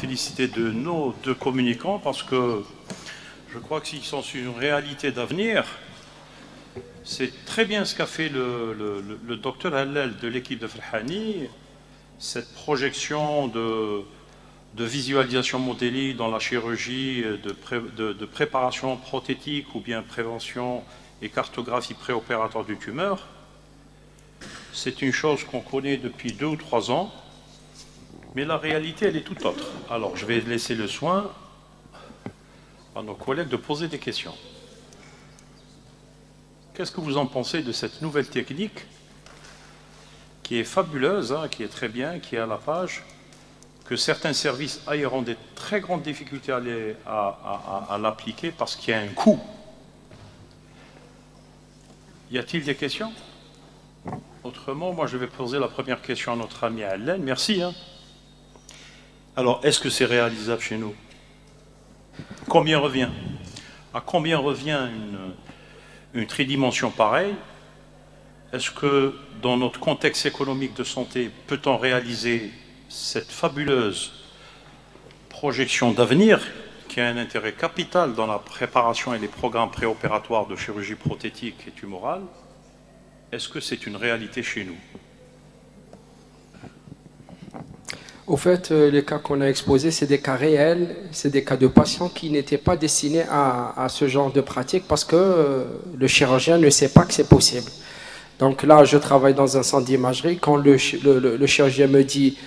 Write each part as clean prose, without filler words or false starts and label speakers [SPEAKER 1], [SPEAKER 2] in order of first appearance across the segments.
[SPEAKER 1] féliciter de nos deux communicants parce que je crois que s'ils sont sur une réalité d'avenir, c'est très bien ce qu'a fait le docteur Hallel de l'équipe de Ferhani, cette projection de visualisation modélique dans la chirurgie, de préparation prothétique ou bien prévention et cartographie préopératoire du tumeur. C'est une chose qu'on connaît depuis 2 ou 3 ans, mais la réalité, elle est tout autre. Alors, je vais laisser le soin à nos collègues de poser des questions. Qu'est-ce que vous en pensez de cette nouvelle technique qui est fabuleuse, hein, qui est très bien, qui est à la page, que certains services auront des très grandes difficultés à l'appliquer parce qu'il y a un coût. Y a-t-il des questions? Autrement, moi je vais poser la première question à notre ami Hallel. Merci. Hein. Alors, est-ce que c'est réalisable chez nous? Combien revient? À combien revient une tridimension pareille? Est-ce que dans notre contexte économique de santé, peut-on réaliser cette fabuleuse projection d'avenir qui a un intérêt capital dans la préparation et les programmes préopératoires de chirurgie prothétique et tumorale? Est-ce que c'est une réalité chez nous?
[SPEAKER 2] Au fait, les cas qu'on a exposés, c'est des cas réels, c'est des cas de patients qui n'étaient pas destinés à ce genre de pratique parce que le chirurgien ne sait pas que c'est possible. Donc là, je travaille dans un centre d'imagerie. Quand le chirurgien me dit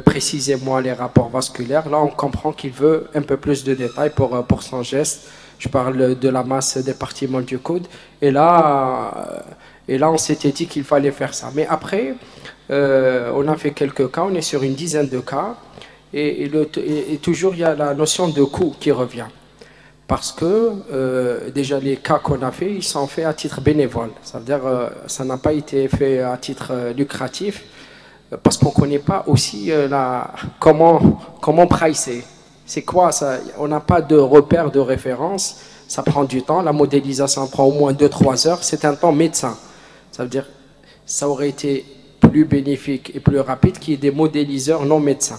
[SPEAKER 2] précisez-moi les rapports vasculaires, là, on comprend qu'il veut un peu plus de détails pour son geste. Je parle de la masse des parties molles du coude. Et là, on s'était dit qu'il fallait faire ça. Mais après, on a fait quelques cas, on est sur une dizaine de cas. Et toujours, il y a la notion de coût qui revient. Parce que déjà les cas qu'on a fait, ils sont faits à titre bénévole. Ça veut dire ça n'a pas été fait à titre lucratif parce qu'on ne connaît pas aussi comment pricer. C'est quoi ça? On n'a pas de repère de référence. Ça prend du temps. La modélisation prend au moins 2-3 heures. C'est un temps médecin. Ça veut dire ça aurait été plus bénéfique et plus rapide qu'il y ait des modéliseurs non médecins.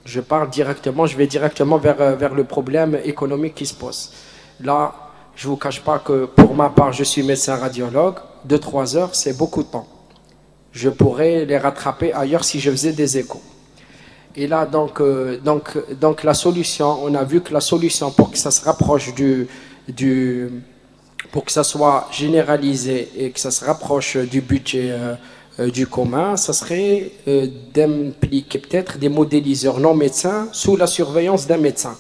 [SPEAKER 2] Je vais directement vers le problème économique qui se pose. Là, je ne vous cache pas que pour ma part, je suis médecin radiologue. 2-3 heures, c'est beaucoup de temps. Je pourrais les rattraper ailleurs si je faisais des échos. Et là, donc la solution, on a vu que la solution pour que ça se rapproche pour que ça soit généralisé et que ça se rapproche du budget du commun, ça serait d'impliquer peut-être des modéliseurs non médecins sous la surveillance d'un médecin.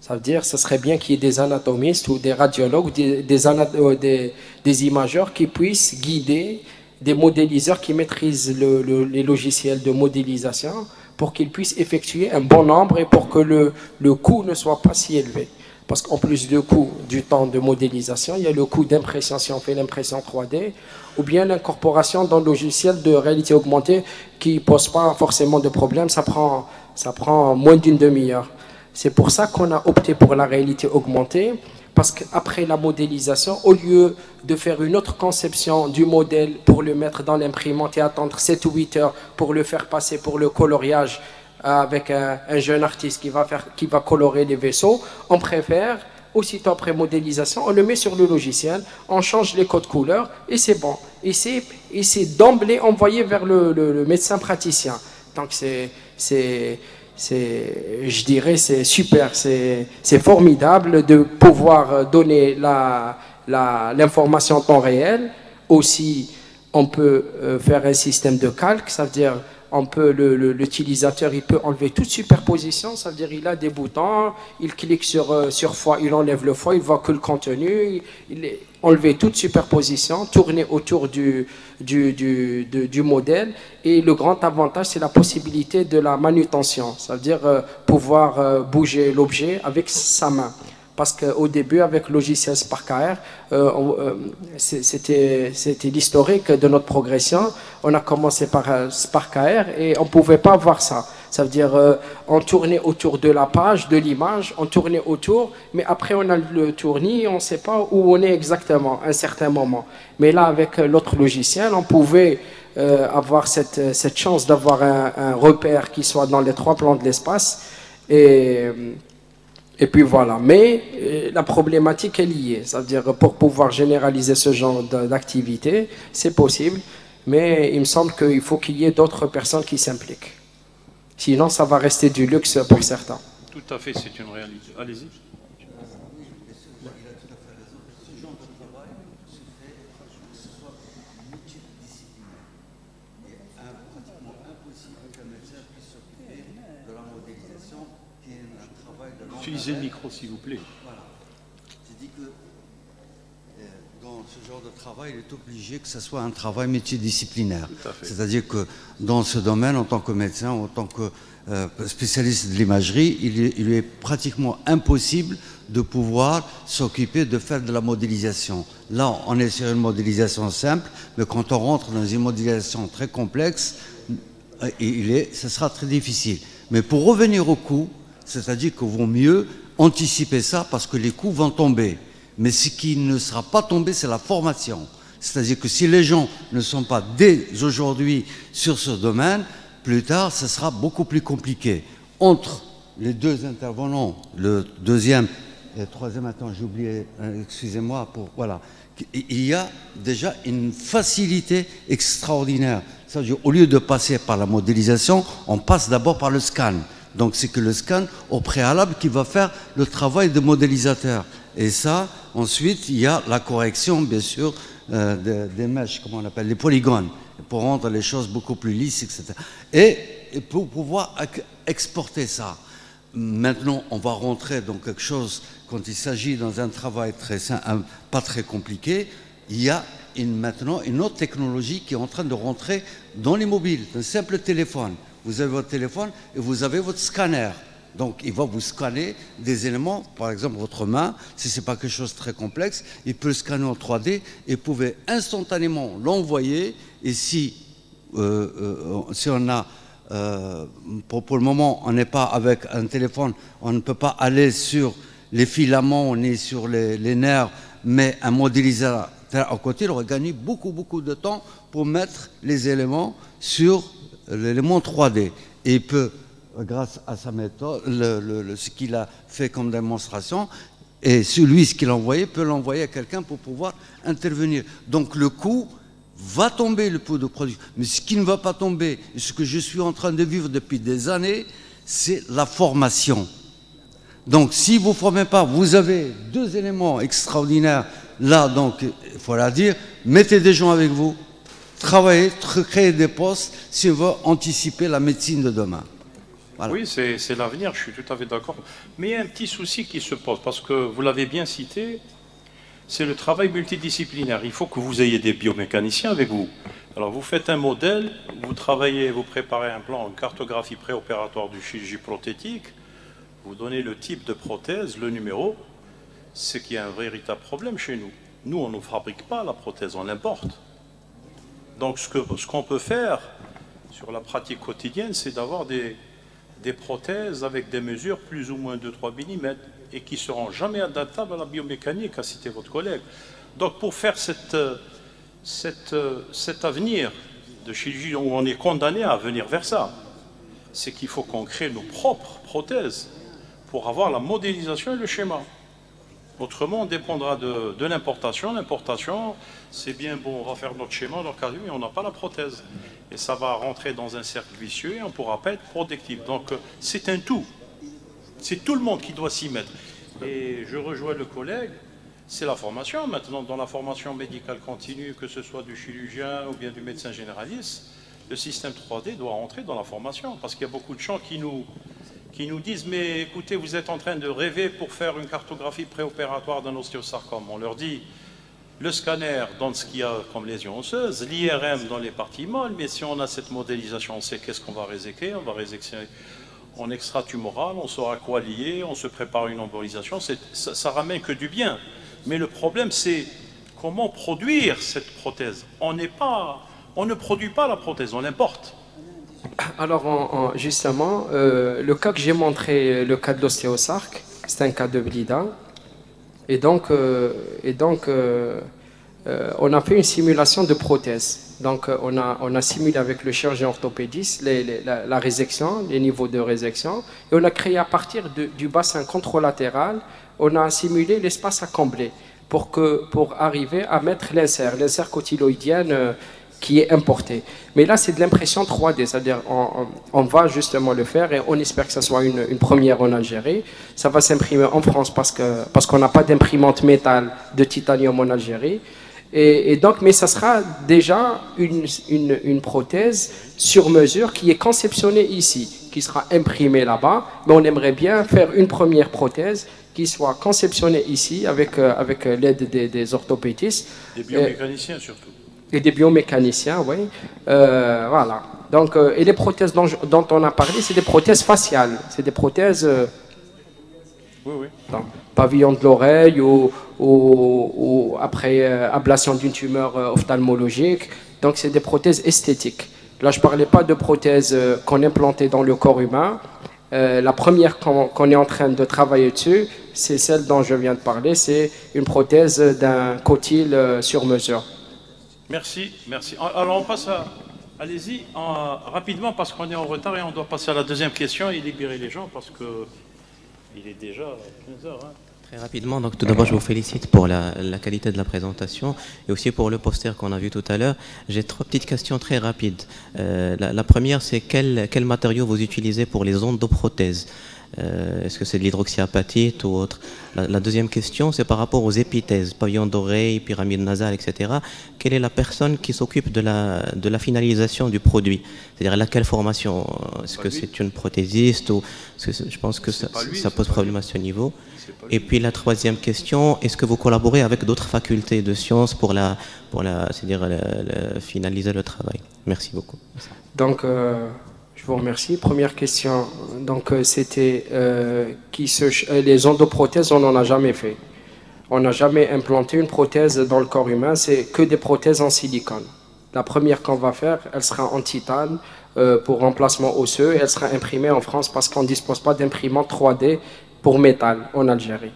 [SPEAKER 2] Ça veut dire que ce serait bien qu'il y ait des anatomistes ou des radiologues ou des imageurs qui puissent guider des modéliseurs qui maîtrisent les logiciels de modélisation pour qu'ils puissent effectuer un bon nombre et pour que le coût ne soit pas si élevé. Parce qu'en plus du coût du temps de modélisation, il y a le coût d'impression si on fait l'impression 3D, ou bien l'incorporation dans le logiciel de réalité augmentée qui ne pose pas forcément de problème, ça prend moins d'une demi-heure. C'est pour ça qu'on a opté pour la réalité augmentée, parce qu'après la modélisation, au lieu de faire une autre conception du modèle pour le mettre dans l'imprimante et attendre 7 ou 8 heures pour le faire passer pour le coloriage, avec un jeune artiste qui va colorer les vaisseaux, on préfère, aussitôt après modélisation, on le met sur le logiciel, on change les codes couleurs et c'est bon. Et c'est d'emblée envoyé vers le médecin praticien. Donc je dirais, c'est super, c'est formidable de pouvoir donner l'information en temps réel. Aussi, on peut faire un système de calque, ça veut dire l'utilisateur il peut enlever toute superposition, ça veut dire il a des boutons, il clique sur foie, il enlève le foie, il voit que le contenu, enlever toute superposition, tourner autour du modèle. Et le grand avantage, c'est la possibilité de la manutention, ça veut dire pouvoir bouger l'objet avec sa main. Parce qu'au début, avec le logiciel SparkAR, c'était l'historique de notre progression. On a commencé par SparkAR et on ne pouvait pas voir ça. Ça veut dire on tournait autour de la page, de l'image, on tournait autour, mais après on a le tournis, on ne sait pas où on est exactement à un certain moment. Mais là, avec l'autre logiciel, on pouvait avoir cette chance d'avoir un repère qui soit dans les 3 plans de l'espace Et, et puis voilà. Mais la problématique est liée. C'est-à-dire, pour pouvoir généraliser ce genre d'activité, c'est possible. Mais il me semble qu'il faut qu'il y ait d'autres personnes qui s'impliquent. Sinon, ça va rester du luxe pour certains.
[SPEAKER 1] Tout à fait, c'est une réalité. Allez-y. Utilisez le micro, s'il vous plaît.
[SPEAKER 3] Voilà. Je dis que dans ce genre de travail, il est obligé que ce soit un travail multidisciplinaire. C'est-à-dire que dans ce domaine, en tant que médecin, en tant que spécialiste de l'imagerie, il lui est pratiquement impossible de pouvoir s'occuper de faire de la modélisation. Là, on est sur une modélisation simple, mais quand on rentre dans une modélisation très complexe, ce sera très difficile. Mais pour revenir au coût, c'est-à-dire qu'il vaut mieux anticiper ça parce que les coûts vont tomber. Mais ce qui ne sera pas tombé, c'est la formation. C'est-à-dire que si les gens ne sont pas dès aujourd'hui sur ce domaine, plus tard, ce sera beaucoup plus compliqué. Entre les deux intervenants, le deuxième et le troisième, attends, j'ai oublié, excusez-moi, voilà. Il y a déjà une facilité extraordinaire. C'est-à-dire au lieu de passer par la modélisation, on passe d'abord par le scan. Donc c'est que le scan au préalable qui va faire le travail de modélisateur. Et ça, ensuite, il y a la correction, bien sûr, des mèches, comment on appelle, les polygones, pour rendre les choses beaucoup plus lisses, etc. Et pour pouvoir exporter ça. Maintenant, on va rentrer dans quelque chose, quand il s'agit dans un travail très simple, pas très compliqué, il y a maintenant une autre technologie qui est en train de rentrer dans les mobiles, un simple téléphone. Vous avez votre téléphone et vous avez votre scanner. Donc, il va vous scanner des éléments, par exemple votre main, si ce n'est pas quelque chose de très complexe, il peut le scanner en 3D et vous pouvez instantanément l'envoyer. Et si on a, pour le moment, on n'est pas avec un téléphone, on ne peut pas aller sur les filaments ni sur les nerfs, mais un modélisateur à côté, il aurait gagné beaucoup de temps pour mettre les éléments sur l'élément 3D. Et il peut, grâce à sa méthode, ce qu'il a fait comme démonstration, et celui ce qu'il a envoyé peut l'envoyer à quelqu'un pour pouvoir intervenir. Donc le coût va tomber, le coût de production. Mais ce qui ne va pas tomber, et ce que je suis en train de vivre depuis des années, c'est la formation. Donc si vous ne formez pas, vous avez deux éléments extraordinaires. Là, donc, il faut la dire, mettez des gens avec vous, travailler, créer des postes si on veut anticiper la médecine de demain.
[SPEAKER 1] Voilà. Oui, c'est l'avenir, je suis tout à fait d'accord. Mais il y a un petit souci qui se pose, parce que vous l'avez bien cité, c'est le travail multidisciplinaire. Il faut que vous ayez des biomécaniciens avec vous. Alors vous faites un modèle, vous travaillez, vous préparez un plan, une cartographie préopératoire du chirurgie prothétique, vous donnez le type de prothèse, le numéro, c'est qu'il y a un véritable problème chez nous. Nous, on ne fabrique pas la prothèse, on l'importe. Donc ce qu'on peut faire sur la pratique quotidienne, c'est d'avoir des prothèses avec des mesures plus ou moins de 3 mm et qui ne seront jamais adaptables à la biomécanique, a cité votre collègue. Donc pour faire cet avenir de chirurgie où on est condamné à venir vers ça, c'est qu'il faut qu'on crée nos propres prothèses pour avoir la modélisation et le schéma. Autrement, on dépendra de l'importation. L'importation, c'est bien bon, on va faire notre schéma, notre cas, mais on n'a pas la prothèse. Et ça va rentrer dans un cercle vicieux et on ne pourra pas être productif. Donc, c'est un tout. C'est tout le monde qui doit s'y mettre. Et je rejoins le collègue, c'est la formation. Maintenant, dans la formation médicale continue, que ce soit du chirurgien ou bien du médecin généraliste, le système 3D doit rentrer dans la formation. Parce qu'il y a beaucoup de gens qui nous disent « Mais écoutez, vous êtes en train de rêver pour faire une cartographie préopératoire d'un ostéosarcome. » On leur dit « Le scanner donne ce qu'il y a comme lésion osseuse, l'IRM dans les parties molles, mais si on a cette modélisation, on sait qu'est-ce qu'on va réséquer, on va réséquer en extratumoral, on saura quoi lier, on se prépare une embolisation, ça ramène que du bien. Mais le problème, c'est comment produire cette prothèse. On ne produit pas la prothèse, on l'importe.
[SPEAKER 2] Alors, justement, le cas que j'ai montré, le cas de l'ostéosarque, c'est un cas de Blida. Et donc on a fait une simulation de prothèse. Donc, on a simulé avec le chirurgien orthopédiste la résection, les niveaux de résection, et on a créé à partir du bassin contralatéral, on a simulé l'espace à combler pour arriver à mettre l'insert cotyloïdien qui est importé. Mais là, c'est de l'impression 3D, c'est-à-dire on va justement le faire et on espère que ça soit une première en Algérie. Ça va s'imprimer en France parce qu'on n'a pas d'imprimante métal de titanium en Algérie. Et donc, mais ça sera déjà une prothèse sur mesure qui est conceptionnée ici, qui sera imprimée là-bas. Mais on aimerait bien faire une première prothèse qui soit conceptionnée ici avec l'aide des orthopédistes.
[SPEAKER 1] Des biomécaniciens surtout.
[SPEAKER 2] Et des biomécaniciens, oui. Voilà. Donc, et les prothèses dont on a parlé, c'est des prothèses faciales. C'est des prothèses...
[SPEAKER 1] oui.
[SPEAKER 2] Pavillon de l'oreille ou après ablation d'une tumeur ophtalmologique. Donc, c'est des prothèses esthétiques. Là, je ne parlais pas de prothèses qu'on implantait dans le corps humain. La première qu'on est en train de travailler dessus, c'est celle dont je viens de parler. C'est une prothèse d'un cotyle sur mesure.
[SPEAKER 1] Merci. Alors, on passe à... Allez-y, rapidement, parce qu'on est en retard et on doit passer à la deuxième question et libérer les gens parce que il est déjà 15 heures. Hein.
[SPEAKER 4] Très rapidement, donc tout d'abord je vous félicite pour la qualité de la présentation et aussi pour le poster qu'on a vu tout à l'heure. J'ai 3 petites questions très rapides. La première, c'est quel matériau vous utilisez pour les endoprothèses? Est-ce que c'est de l'hydroxyapatite ou autre? La deuxième question, c'est par rapport aux épithèses, pavillon d'oreille, pyramide nasale, etc. Quelle est la personne qui s'occupe de la finalisation du produit? C'est-à-dire laquelle formation? Est-ce que c'est une prothésiste ou je pense que ça pose problème à ce niveau. Et puis la troisième question, est-ce que vous collaborez avec d'autres facultés de sciences pour finaliser le travail? Merci beaucoup.
[SPEAKER 2] Donc, je vous remercie. Première question. Donc, c'était les endoprothèses, on n'en a jamais fait. On n'a jamais implanté une prothèse dans le corps humain, c'est que des prothèses en silicone. La première qu'on va faire, elle sera en titane pour remplacement osseux et elle sera imprimée en France parce qu'on ne dispose pas d'imprimante 3D pour métal en Algérie.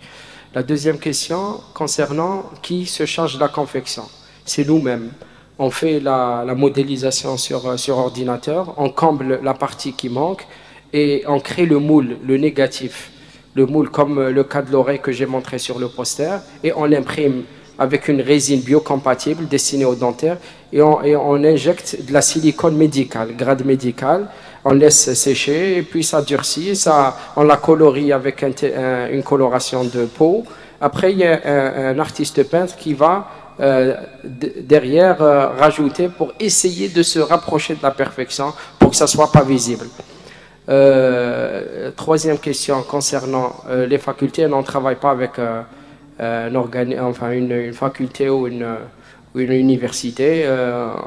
[SPEAKER 2] La deuxième question concernant qui se charge de la confection, c'est nous-mêmes. On fait la modélisation sur ordinateur, on comble la partie qui manque et on crée le moule, le négatif. Le moule comme le cas de l'oreille que j'ai montré sur le poster et on l'imprime avec une résine biocompatible destinée aux dentaires et on injecte de la silicone médicale, grade médical. On laisse sécher et puis ça durcit, on la colorie avec une coloration de peau. Après, il y a un artiste peintre qui va derrière rajouter pour essayer de se rapprocher de la perfection pour que ça ne soit pas visible. Troisième question concernant les facultés, on ne travaille pas avec une faculté ou une université,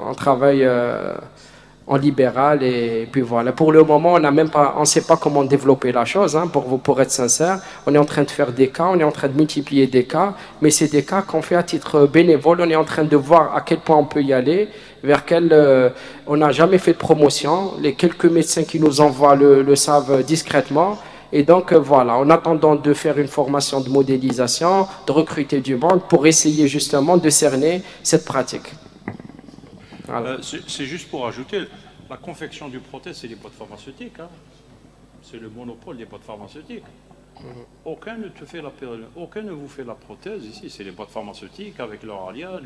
[SPEAKER 2] on travaille en libéral et puis voilà. Pour le moment, on ne sait pas comment développer la chose, hein, pour être sincère. On est en train de faire des cas, on est en train de multiplier des cas, mais c'est des cas qu'on fait à titre bénévole. On est en train de voir à quel point on peut y aller, on n'a jamais fait de promotion. Les quelques médecins qui nous envoient le savent discrètement. Et donc voilà, en attendant de faire une formation de modélisation, de recruter du monde pour essayer justement de cerner cette pratique.
[SPEAKER 1] Voilà. C'est juste pour ajouter, la confection du prothèse, c'est les boîtes pharmaceutiques. Hein. C'est le monopole des boîtes pharmaceutiques. Aucun ne vous fait la prothèse ici. C'est les boîtes pharmaceutiques avec leur alias,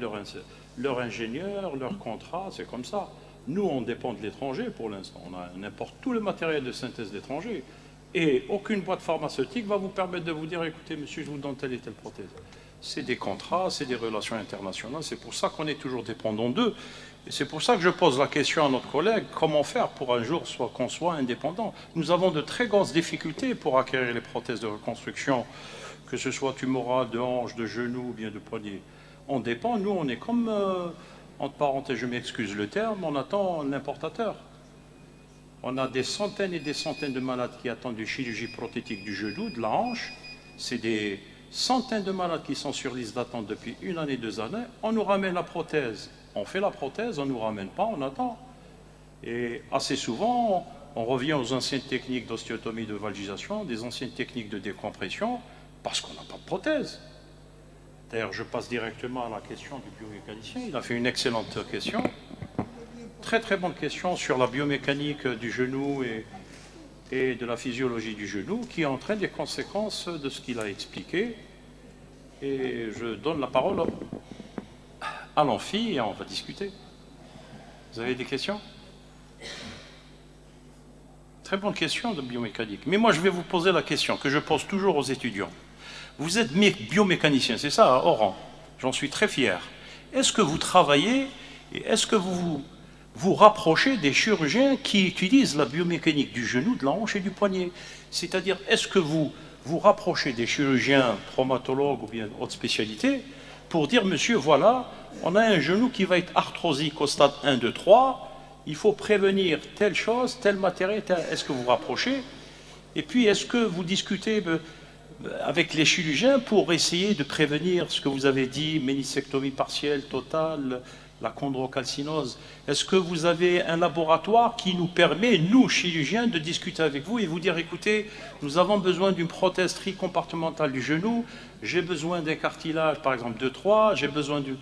[SPEAKER 1] leur ingénieur, leur contrat, c'est comme ça. Nous, on dépend de l'étranger pour l'instant. On importe tout le matériel de synthèse d'étranger. Et aucune boîte pharmaceutique va vous permettre de vous dire, écoutez, monsieur, je vous donne telle et telle prothèse. C'est des contrats, c'est des relations internationales. C'est pour ça qu'on est toujours dépendant d'eux. Et c'est pour ça que je pose la question à notre collègue, comment faire pour un jour qu'on soit indépendant? Nous avons de très grosses difficultés pour acquérir les prothèses de reconstruction, que ce soit tumorales, de hanches, de genoux ou bien de poignets. On dépend, nous on est comme, entre parenthèses, je m'excuse le terme, on attend l'importateur. On a des centaines et des centaines de malades qui attendent une chirurgie prothétique du genou, de la hanche. C'est des centaines de malades qui sont sur liste d'attente depuis 1 année, 2 années. On nous ramène la prothèse. On fait la prothèse, on ne nous ramène pas, on attend. Et assez souvent, on revient aux anciennes techniques d'ostéotomie de valgisation, des anciennes techniques de décompression, parce qu'on n'a pas de prothèse. D'ailleurs, je passe directement à la question du biomécanicien. Il a fait une excellente question. Très très bonne question sur la biomécanique du genou et de la physiologie du genou qui entraîne des conséquences de ce qu'il a expliqué. Et je donne la parole à l'amphi et on va discuter. Vous avez des questions? Très bonne question de biomécanique. Mais moi, je vais vous poser la question que je pose toujours aux étudiants. Vous êtes biomécanicien, c'est ça, à Oran. J'en suis très fier. Est-ce que vous travaillez et est-ce que vous vous rapprochez des chirurgiens qui utilisent la biomécanique du genou, de la hanche et du poignet? C'est-à-dire, est-ce que vous vous rapprochez des chirurgiens traumatologues ou bien autres spécialités pour dire, monsieur, voilà, on a un genou qui va être arthrosique au stade 1, 2, 3, il faut prévenir telle chose, tel matériel, est-ce que vous vous rapprochez? Et puis, est-ce que vous discutez avec les chirurgiens pour essayer de prévenir ce que vous avez dit, ménisectomie partielle, totale, la chondrocalcinose? Est-ce que vous avez un laboratoire qui nous permet, nous, chirurgiens, de discuter avec vous et vous dire, écoutez, nous avons besoin d'une prothèse tricompartimentale du genou, j'ai besoin d'un cartilage, par exemple, de 3, j'ai besoin d'une...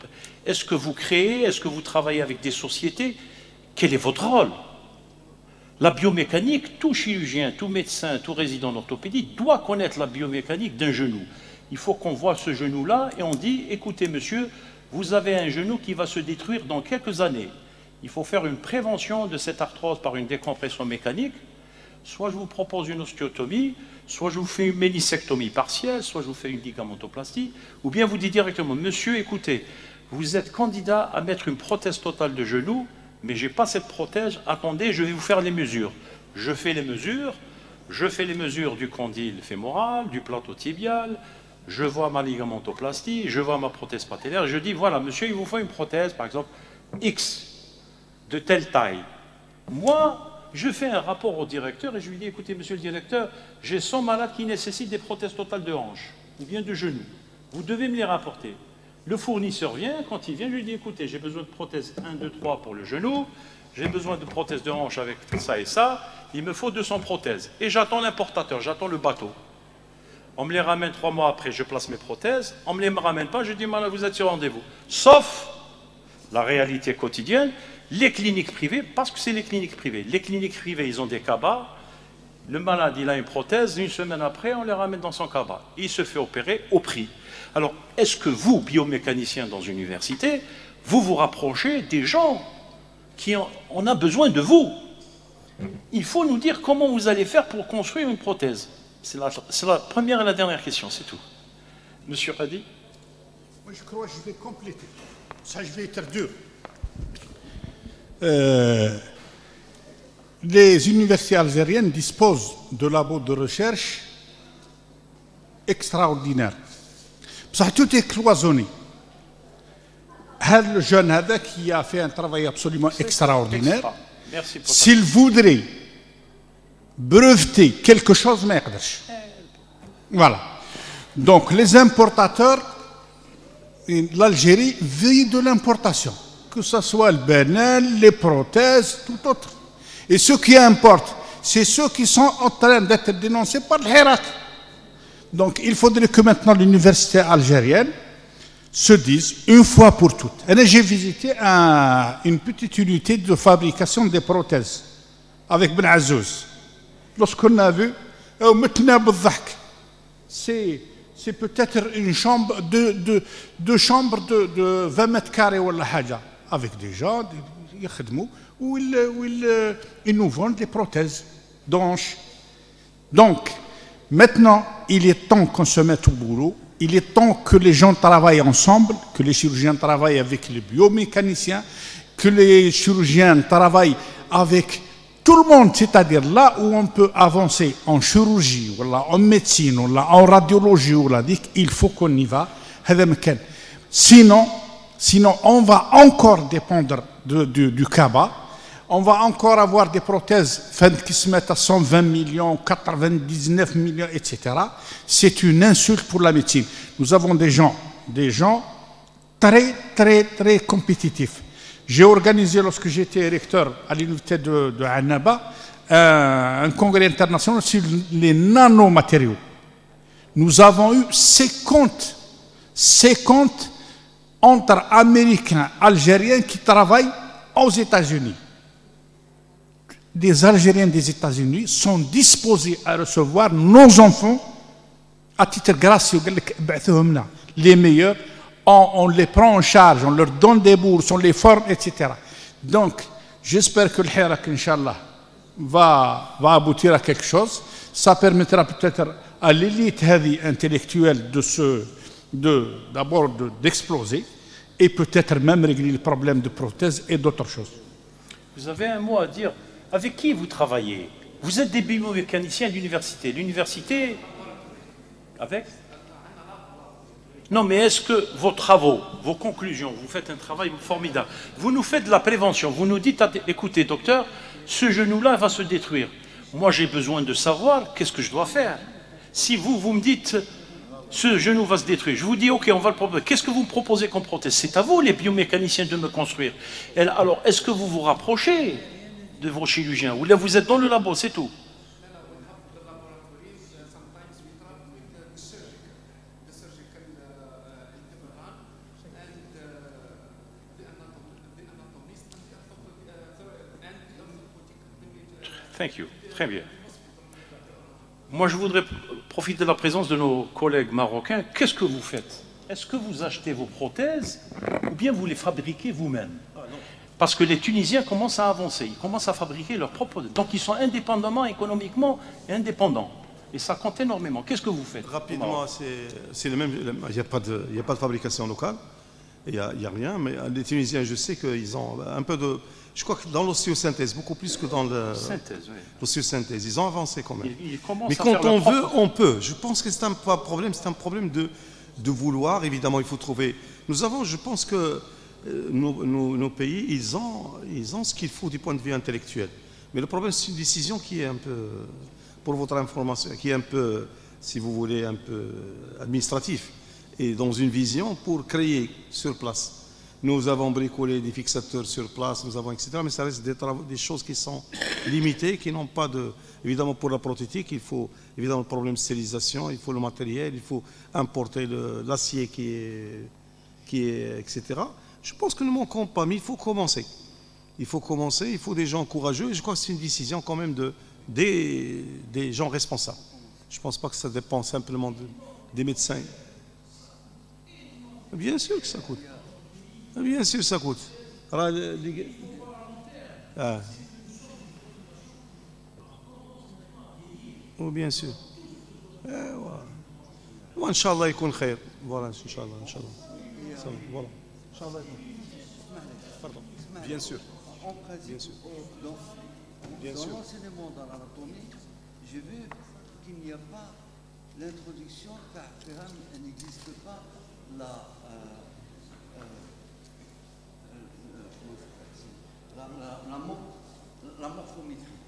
[SPEAKER 1] Est-ce que vous créez, est-ce que vous travaillez avec des sociétés? Quel est votre rôle? La biomécanique, tout chirurgien, tout médecin, tout résident d'orthopédie doit connaître la biomécanique d'un genou. Il faut qu'on voit ce genou-là et on dit, écoutez monsieur, vous avez un genou qui va se détruire dans quelques années. Il faut faire une prévention de cette arthrose par une décompression mécanique. Soit je vous propose une ostéotomie, soit je vous fais une ménisectomie partielle, soit je vous fais une ligamentoplastie, ou bien vous dites directement, monsieur, écoutez, vous êtes candidat à mettre une prothèse totale de genou, mais je n'ai pas cette prothèse, attendez, je vais vous faire les mesures. Je fais les mesures du condyle fémoral, du plateau tibial, je vois ma ligamentoplastie, je vois ma prothèse patellaire, je dis, voilà, monsieur, il vous faut une prothèse, par exemple, X, de telle taille. Moi, je fais un rapport au directeur et je lui dis, écoutez, monsieur le directeur, j'ai 100 malades qui nécessitent des prothèses totales de hanche, ou bien de genoux. Vous devez me les rapporter. Le fournisseur vient, quand il vient, je lui dis, écoutez, j'ai besoin de prothèses 1, 2, 3 pour le genou, j'ai besoin de prothèses de hanche avec ça et ça, il me faut 200 prothèses. Et j'attends l'importateur, j'attends le bateau. On me les ramène 3 mois après, je place mes prothèses, on ne me les ramène pas, je dis, malade, vous êtes sur rendez-vous. Sauf la réalité quotidienne, les cliniques privées, parce que c'est les cliniques privées. Les cliniques privées, ils ont des cabas, le malade, il a une prothèse, une semaine après, on les ramène dans son cabas. Il se fait opérer au prix. Alors, est-ce que vous, biomécaniciens dans une université, vous vous rapprochez des gens qui on a besoin de vous? Il faut nous dire comment vous allez faire pour construire une prothèse. C'est la première et la dernière question, c'est tout. Monsieur Hadi?
[SPEAKER 5] Moi, je crois que je vais compléter. Ça, je vais être dur. Les universités algériennes disposent de labos de recherche extraordinaires. Ça, tout est cloisonné. Le jeune qui a fait un travail absolument extraordinaire, s'il voudrait breveter quelque chose, merde. Voilà. Donc, les importateurs, l'Algérie vit de l'importation, que ce soit le Bénin, les prothèses, tout autre. Et ceux qui importent, c'est ceux qui sont en train d'être dénoncés par le Hirak. Donc, il faudrait que maintenant l'université algérienne se dise une fois pour toutes. J'ai visité une petite unité de fabrication des prothèses avec Ben Azouz. Lorsqu'on a vu, c'est peut-être une chambre de chambres de 20 mètres carrés ou avec des gens où ils nous vendent des prothèses d'hanches. Donc, maintenant, il est temps qu'on se mette au boulot. Il est temps que les gens travaillent ensemble, que les chirurgiens travaillent avec les biomécaniciens, que les chirurgiens travaillent avec tout le monde, c'est-à-dire là où on peut avancer en chirurgie, ou là, en médecine, ou là, en radiologie, ou là, il faut qu'on y va. Sinon, on va encore dépendre du CABA. On va encore avoir des prothèses qui se mettent à 120 millions, 99 millions, etc. C'est une insulte pour la médecine. Nous avons des gens très, très, très compétitifs. J'ai organisé, lorsque j'étais recteur à l'université de Annaba, un congrès international sur les nanomatériaux. Nous avons eu 50 50 entre Américains, Algériens qui travaillent aux États-Unis. Des Algériens des États-Unis sont disposés à recevoir nos enfants à titre gracieux, les meilleurs, on les prend en charge, on leur donne des bourses, on les forme, etc. Donc, j'espère que le Hirak, Inch'Allah, va aboutir à quelque chose. Ça permettra peut-être à l'élite intellectuelle d'abord d'exploser et peut-être même régler le problème de prothèses et d'autres choses.
[SPEAKER 1] Vous avez un mot à dire. Avec qui vous travaillez? Vous êtes des biomécaniciens d'université. L'université, avec? Non, mais est-ce que vos travaux, vos conclusions, vous faites un travail formidable. Vous nous faites de la prévention. Vous nous dites, écoutez, docteur, ce genou-là va se détruire. Moi, j'ai besoin de savoir qu'est-ce que je dois faire. Si vous me dites, ce genou va se détruire, je vous dis, ok, on va le proposer. Qu'est-ce que vous me proposez comme prothèse? C'est à vous, les biomécaniciens, de me construire. Alors, est-ce que vous vous rapprochez de vos chirurgiens? Ou là, vous êtes dans le labo, c'est tout? Thank you. Très bien. Moi, je voudrais profiter de la présence de nos collègues marocains. Qu'est-ce que vous faites? Est-ce que vous achetez vos prothèses ou bien vous les fabriquez vous-même? Parce que les Tunisiens commencent à avancer. Ils commencent à fabriquer leurs propres prothèses. Donc, ils sont indépendamment, économiquement indépendants. Et ça compte énormément. Qu'est-ce que vous faites?
[SPEAKER 6] Rapidement, c'est le même. Il n'y a pas de fabrication locale. Il n'y a rien. Mais les Tunisiens, je sais qu'ils ont un peu de... Je crois que dans l'osteosynthèse, beaucoup plus que dans l'osteosynthèse, ils ont avancé quand même. Mais quand on veut, on peut. Je pense que c'est un problème, de vouloir. Évidemment, il faut trouver. Nous avons, je pense que nos pays, ils ont ce qu'il faut du point de vue intellectuel. Mais le problème, c'est une décision qui est un peu, pour votre information, qui est un peu, si vous voulez, un peu administratif. Et dans une vision pour créer sur place. Nous avons bricolé des fixateurs sur place, nous avons etc. Mais ça reste des choses qui sont limitées, qui n'ont pas de... Évidemment, pour la prothétique, il faut évidemment le problème de stérilisation, il faut le matériel, il faut importer l'acier qui est etc. Je pense que nous ne manquons pas, mais il faut commencer. Il faut commencer, il faut des gens courageux. Et je crois que c'est une décision quand même des gens responsables. Je ne pense pas que ça dépend simplement des médecins. Bien sûr que ça coûte. Bien sûr, ça coûte. Ah. Oh, bien sûr. Voilà. Inch'Allah, يكون خير. Voilà, Inch'Allah, Inch'Allah. Voilà. Inch'Allah. Pardon. Bien sûr. Bien sûr.
[SPEAKER 3] Dans l'enseignement dans l'anatomie, j'ai vu qu'il n'y a pas l'introduction, car il n'existe pas la morphométrie.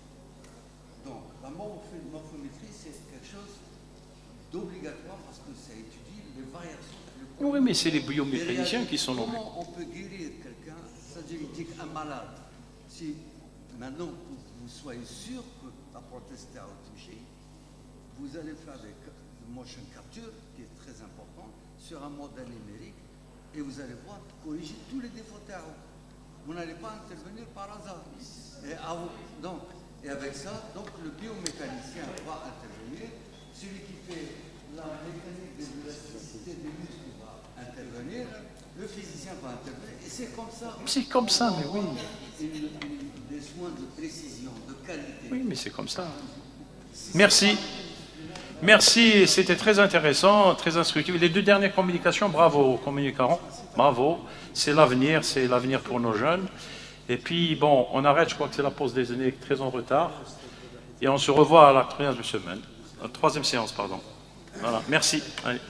[SPEAKER 3] Donc, la morphométrie, c'est quelque chose d'obligatoire parce que ça étudie les variations.
[SPEAKER 1] Oui, mais c'est les biomécaniciens qui sont nommés.
[SPEAKER 3] Comment on peut guérir quelqu'un, c'est-à-dire un malade? Si maintenant vous soyez sûr que la prothèse a touché, vous allez faire des motion capture, qui est très important, sur un modèle numérique, et vous allez voir corriger tous les défauts terreaux. Vous n'allez pas intervenir par hasard. Et avec ça, donc le biomécanicien va intervenir, celui qui fait la mécanique de l'élasticité des muscles va intervenir, le physicien va intervenir, et c'est comme ça.
[SPEAKER 1] C'est comme ça, mais oui.
[SPEAKER 3] Des soins de précision, de qualité.
[SPEAKER 1] Oui, mais c'est comme ça. Merci. Merci, c'était très intéressant, très instructif. Les deux dernières communications, bravo aux communicants, bravo. C'est l'avenir pour nos jeunes. Et puis, bon, on arrête, je crois que c'est la pause déjeuner très en retard. Et on se revoit à la troisième séance, pardon. Voilà, merci. Allez.